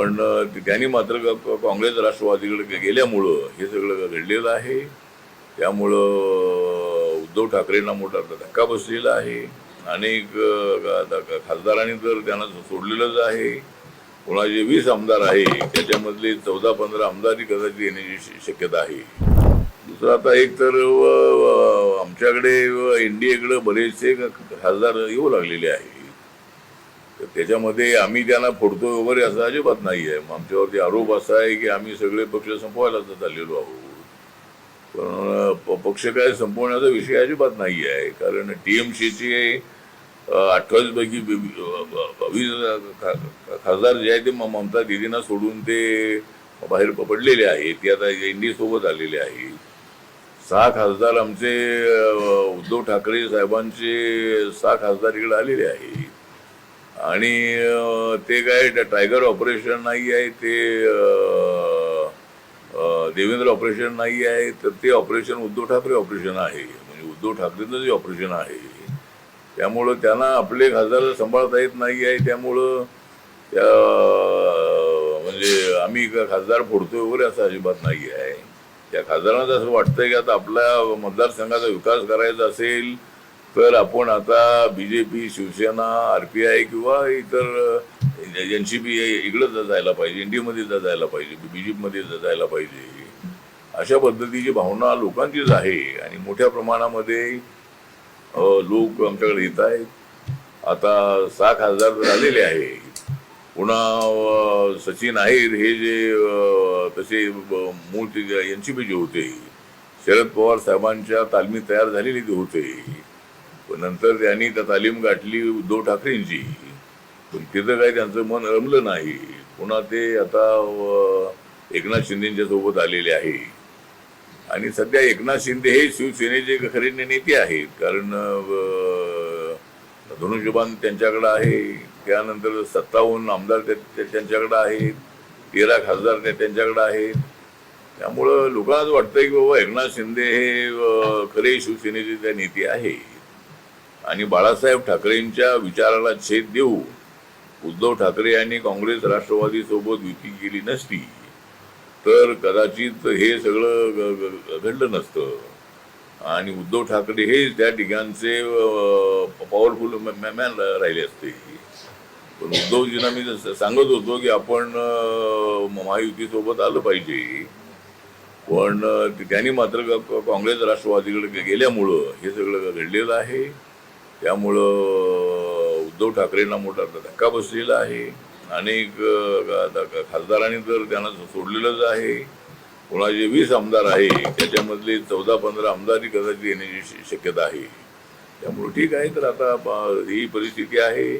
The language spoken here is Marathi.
पण त्यांनी मात्र काँग्रेस राष्ट्रवादीकडे गेल्यामुळं हे सगळं घडलेलं आहे. त्यामुळं उद्धव ठाकरेंना मोठा धक्का बसलेला आहे. अनेक खासदारांनी तर त्यांना सोडलेलंच आहे. कोणाचे 20 आमदार आहे त्याच्यामधले 14-15 आमदारही कदाचित येण्याची शक्यता आहे. दुसरं आता एक तर आमच्याकडे एनडीएकडे बरेचसे खासदार येऊ लागलेले आहे. तर त्याच्यामध्ये आम्ही त्यांना फोडतो वगैरे असं अजिबात नाही आहे. आमच्यावरती आरोप असा आहे की आम्ही सगळे पक्ष संपवायला चाललेलो आहोत. पण पक्ष काय संपवण्याचा विषय अजिबात नाही आहे. कारण टीएमसीचे 28 पैकी 20 खासदार जे आहे ते ममता दिदींना सोडून ते बाहेर पडलेले आहेत. ते आता एनडीए सोबत आलेले आहेत. 6 खासदार आमचे उद्धव ठाकरे साहेबांचे 6 खासदार इकडे आलेले आहेत. आणि ते काय टायगर ऑपरेशन नाही आहे, ते देवेंद्र ऑपरेशन नाही आहे, तर ते ऑपरेशन उद्धव ठाकरे ऑपरेशन आहे. म्हणजे उद्धव ठाकरेंचं जे ऑपरेशन आहे त्यामुळं त्यांना आपले खासदार सांभाळता येत नाही आहे. त्यामुळं त्या म्हणजे आम्ही खासदार फोडतोय वगैरे असं अजिबात नाही आहे. त्या खासदारांना असं वाटतंय की आता आपल्या मतदारसंघाचा विकास करायचा असेल तर आपण आता बीजेपी, शिवसेना, आरपीआय किंवा इतर एनसीपी इकडं जायला पाहिजे, एनडीएमध्ये जायला पाहिजे, बीजेपीमध्ये जायला पाहिजे, अशा पद्धतीची भावना लोकांचीच आहे. आणि मोठ्या प्रमाणामध्ये लोक आमच्याकडे येत आहेत. आता 6 खासदार तर आलेले आहेत. पुन्हा सचिन अहिर हे जे तसे मूळ एनसीपीचे होते, शरद पवार साहेबांच्या तालमीत तयार झालेले ते होते. पण नंतर त्यांनी त्या तालीम गाठली उद्धव ठाकरेंची. पण तिथं काही त्यांचं मन रमलं नाही. पुन्हा ते आता एकनाथ शिंदेच्या सोबत आलेले आहे. आणि सध्या एकनाथ शिंदे हे शिवसेनेचे खरे नेते आहेत. कारण धनुष्यबाण त्यांच्याकडे आहे. त्यानंतर 57 आमदार त्यांच्याकडे आहेत. 13 खासदार त्यांच्याकडे आहेत. त्यामुळं लोकांनाच वाटतंय की बाबा एकनाथ शिंदे हे खरे शिवसेनेचे त्या नेते आहेत. आणि बाळासाहेब ठाकरेंच्या विचाराला छेद देऊ उद्धव ठाकरे यांनी काँग्रेस राष्ट्रवादी सोबत युती केली नसती तर कदाचित हे सगळं घडलं नसतं. आणि उद्धव ठाकरे हे त्या ठिकाणचे पॉवरफुल मॅन राहिले असते. पण उद्धवजींना मी सांगत होतो की आपण महायुतीसोबत आलं पाहिजे. पण त्यांनी मात्र काँग्रेस राष्ट्रवादीकडे गेल्यामुळं हे सगळं घडलेलं आहे. त्यामुळं उद्धव ठाकरेंना मोठा धक्का बसलेला आहे. अनेक खासदारांनी तर त्यांना सोडलेलंच आहे. कोणाचे 20 आमदार आहे त्याच्यामधले 14-15 आमदारही कदाचित येण्याची शक्यता आहे. त्यामुळे ठीक आहे. तर आता ही परिस्थिती आहे.